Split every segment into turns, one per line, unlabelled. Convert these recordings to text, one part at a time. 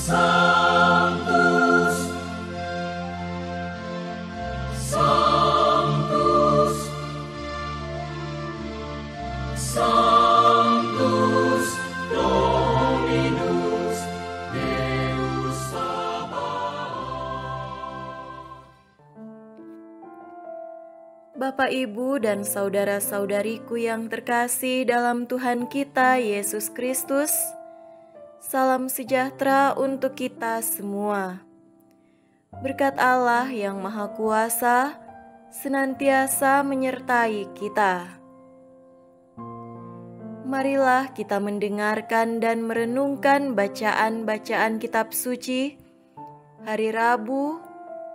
Sanctus, Sanctus, Sanctus Dominus Deus Sabaoth.
Bapak, Ibu, dan saudara-saudariku yang terkasih dalam Tuhan kita Yesus Kristus, salam sejahtera untuk kita semua. Berkat Allah yang Maha Kuasa senantiasa menyertai kita. Marilah kita mendengarkan dan merenungkan bacaan-bacaan kitab suci hari Rabu,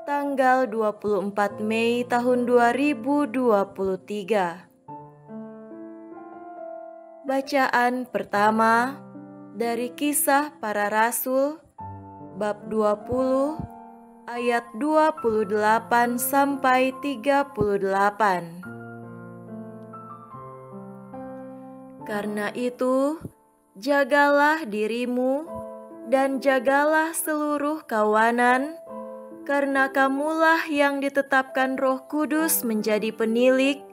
tanggal 24 Mei tahun 2023. Bacaan pertama dari Kisah Para Rasul bab 20 ayat 28 sampai 38. Karena itu, jagalah dirimu dan jagalah seluruh kawanan, karena kamulah yang ditetapkan Roh Kudus menjadi penilik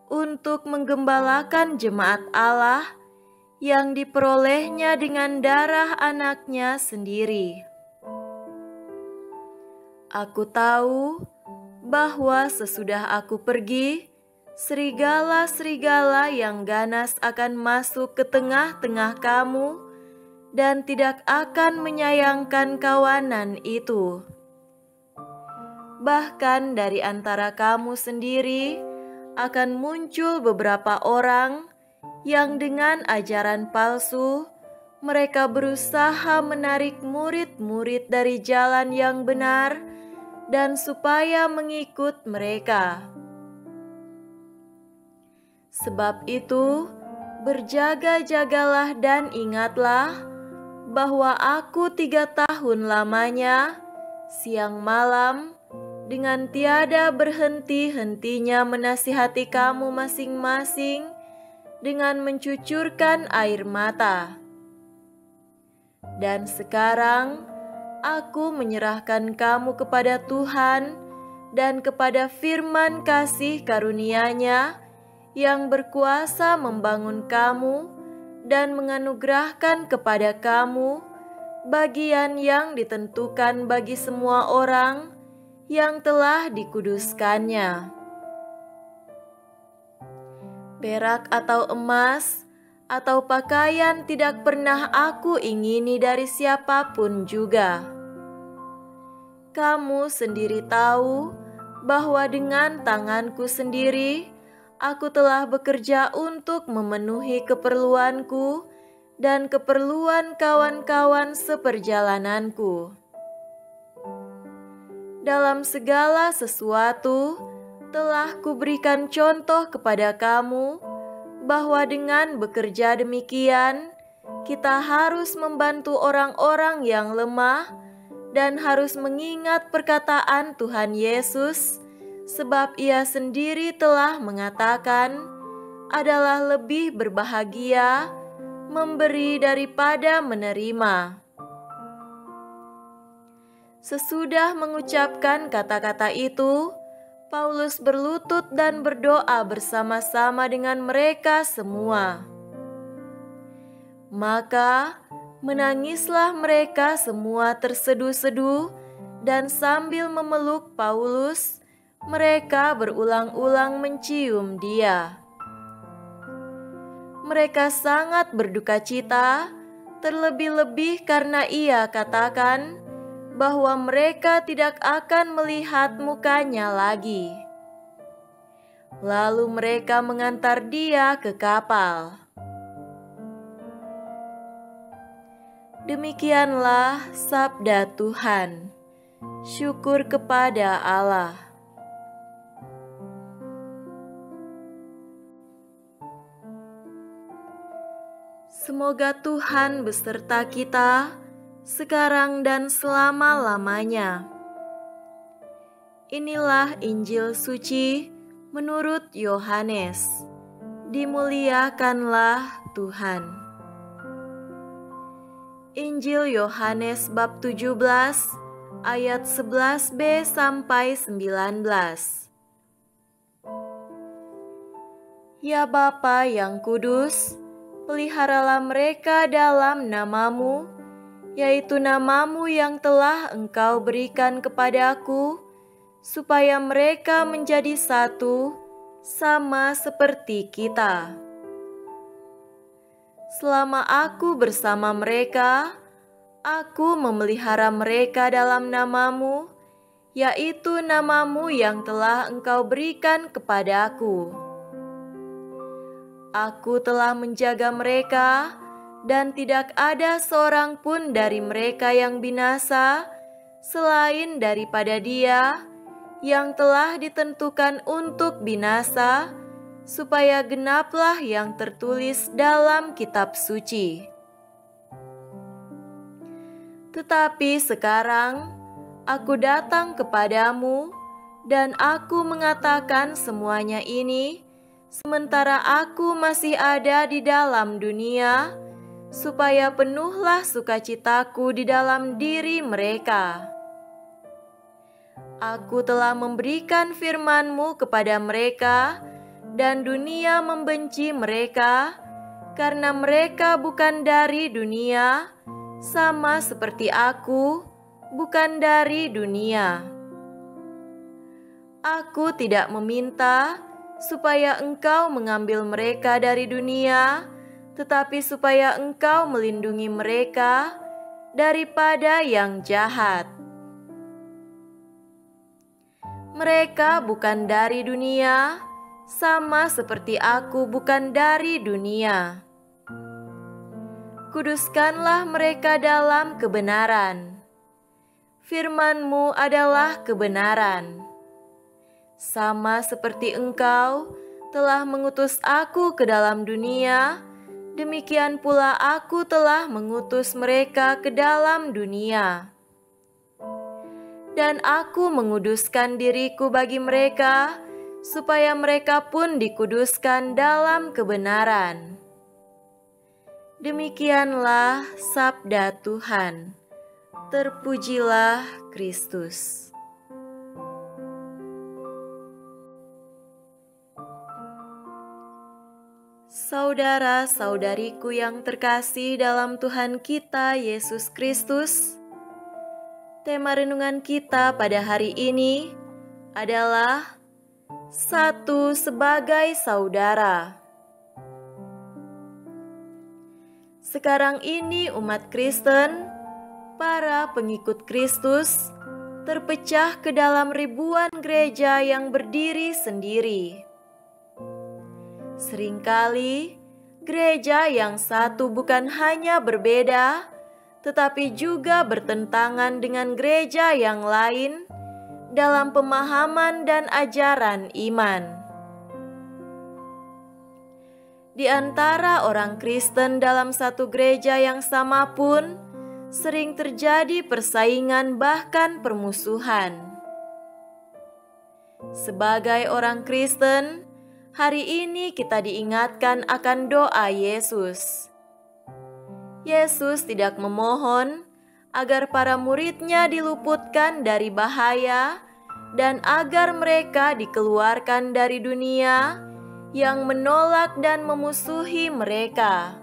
untuk menggembalakan jemaat Allah yang diperolehnya dengan darah anaknya sendiri. Aku tahu bahwa sesudah aku pergi, serigala-serigala yang ganas akan masuk ke tengah-tengah kamu dan tidak akan menyayangkan kawanan itu. Bahkan dari antara kamu sendiri akan muncul beberapa orang yang dengan ajaran palsu, mereka berusaha menarik murid-murid dari jalan yang benar dan supaya mengikut mereka. Sebab itu, berjaga-jagalah dan ingatlah bahwa aku 3 tahun lamanya, siang malam, dengan tiada berhenti-hentinya menasihati kamu masing-masing dengan mencucurkan air mata. Dan sekarang aku menyerahkan kamu kepada Tuhan dan kepada firman kasih karunia-Nya yang berkuasa membangun kamu dan menganugerahkan kepada kamu bagian yang ditentukan bagi semua orang yang telah dikuduskannya. Perak atau emas atau pakaian tidak pernah aku ingini dari siapapun juga. Kamu sendiri tahu bahwa dengan tanganku sendiri aku telah bekerja untuk memenuhi keperluanku dan keperluan kawan-kawan seperjalananku. Dalam segala sesuatu telah kuberikan contoh kepada kamu bahwa dengan bekerja demikian, kita harus membantu orang-orang yang lemah dan harus mengingat perkataan Tuhan Yesus, sebab Ia sendiri telah mengatakan, adalah lebih berbahagia memberi daripada menerima. Sesudah mengucapkan kata-kata itu, Paulus berlutut dan berdoa bersama-sama dengan mereka semua. Maka menangislah mereka semua terseduh-seduh, dan sambil memeluk Paulus, mereka berulang-ulang mencium dia. Mereka sangat berduka cita, terlebih-lebih karena ia katakan bahwa mereka tidak akan melihat mukanya lagi. Lalu mereka mengantar dia ke kapal. Demikianlah sabda Tuhan. Syukur kepada Allah. Semoga Tuhan beserta kita sekarang dan selama-lamanya. Inilah Injil suci menurut Yohanes. Dimuliakanlah Tuhan. Injil Yohanes bab 17 ayat 11b sampai 19. Ya Bapa yang kudus, peliharalah mereka dalam nama-Mu, yaitu nama-Mu yang telah Engkau berikan kepadaku, supaya mereka menjadi satu, sama seperti kita. Selama aku bersama mereka, aku memelihara mereka dalam nama-Mu, yaitu nama-Mu yang telah Engkau berikan kepadaku. Aku telah menjaga mereka, dan tidak ada seorang pun dari mereka yang binasa, selain daripada dia yang telah ditentukan untuk binasa, supaya genaplah yang tertulis dalam kitab suci. Tetapi sekarang aku datang kepadamu, dan aku mengatakan semuanya ini, sementara aku masih ada di dalam dunia, supaya penuhlah sukacitaku di dalam diri mereka. Aku telah memberikan firman-Mu kepada mereka, dan dunia membenci mereka, karena mereka bukan dari dunia, sama seperti aku bukan dari dunia. Aku tidak meminta supaya Engkau mengambil mereka dari dunia, tetapi supaya Engkau melindungi mereka daripada yang jahat. Mereka bukan dari dunia, sama seperti aku bukan dari dunia. Kuduskanlah mereka dalam kebenaran. Firman-Mu adalah kebenaran. Sama seperti Engkau telah mengutus aku ke dalam dunia, demikian pula aku telah mengutus mereka ke dalam dunia. Dan aku menguduskan diriku bagi mereka, supaya mereka pun dikuduskan dalam kebenaran. Demikianlah sabda Tuhan. Terpujilah Kristus. Saudara-saudariku yang terkasih dalam Tuhan kita Yesus Kristus, tema renungan kita pada hari ini adalah satu sebagai saudara. Sekarang ini umat Kristen, para pengikut Kristus, terpecah ke dalam ribuan gereja yang berdiri sendiri. Seringkali, gereja yang satu bukan hanya berbeda, tetapi juga bertentangan dengan gereja yang lain dalam pemahaman dan ajaran iman. Di antara orang Kristen dalam satu gereja yang sama pun sering terjadi persaingan bahkan permusuhan. Sebagai orang Kristen, hari ini kita diingatkan akan doa Yesus. Yesus tidak memohon agar para murid-Nya diluputkan dari bahaya dan agar mereka dikeluarkan dari dunia yang menolak dan memusuhi mereka.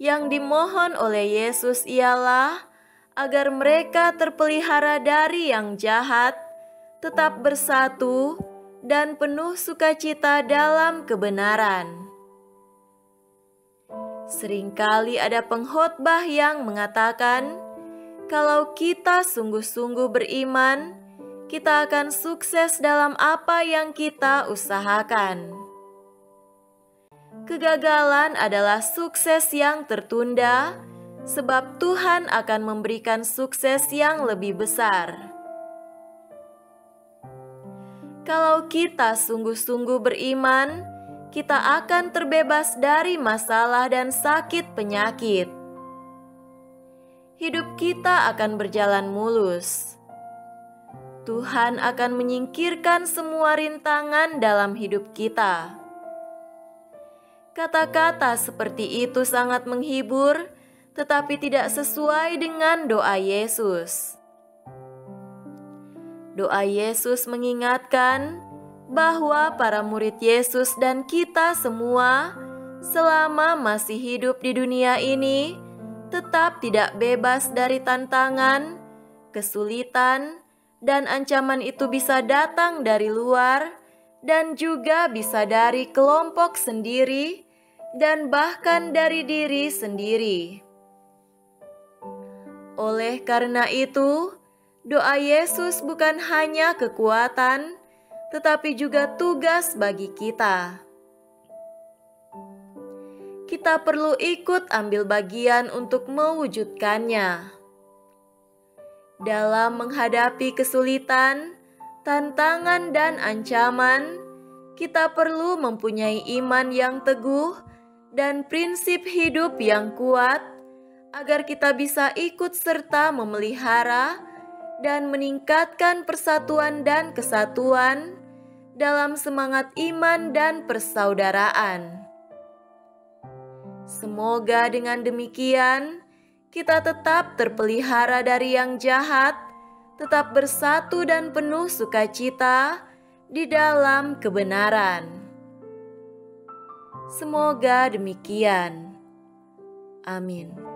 Yang dimohon oleh Yesus ialah agar mereka terpelihara dari yang jahat, tetap bersatu, dan penuh sukacita dalam kebenaran. Seringkali ada pengkhotbah yang mengatakan, kalau kita sungguh-sungguh beriman, kita akan sukses dalam apa yang kita usahakan. Kegagalan adalah sukses yang tertunda, sebab Tuhan akan memberikan sukses yang lebih besar. Kalau kita sungguh-sungguh beriman, kita akan terbebas dari masalah dan sakit penyakit. Hidup kita akan berjalan mulus. Tuhan akan menyingkirkan semua rintangan dalam hidup kita. Kata-kata seperti itu sangat menghibur, tetapi tidak sesuai dengan doa Yesus. Doa Yesus mengingatkan bahwa para murid Yesus dan kita semua selama masih hidup di dunia ini tetap tidak bebas dari tantangan, kesulitan, dan ancaman itu bisa datang dari luar dan juga bisa dari kelompok sendiri dan bahkan dari diri sendiri. Oleh karena itu, doa Yesus bukan hanya kekuatan, tetapi juga tugas bagi kita. Kita perlu ikut ambil bagian untuk mewujudkannya. Dalam menghadapi kesulitan, tantangan, dan ancaman, kita perlu mempunyai iman yang teguh dan prinsip hidup yang kuat agar kita bisa ikut serta memelihara dan meningkatkan persatuan dan kesatuan dalam semangat iman dan persaudaraan. Semoga dengan demikian, kita tetap terpelihara dari yang jahat, tetap bersatu dan penuh sukacita di dalam kebenaran. Semoga demikian. Amin.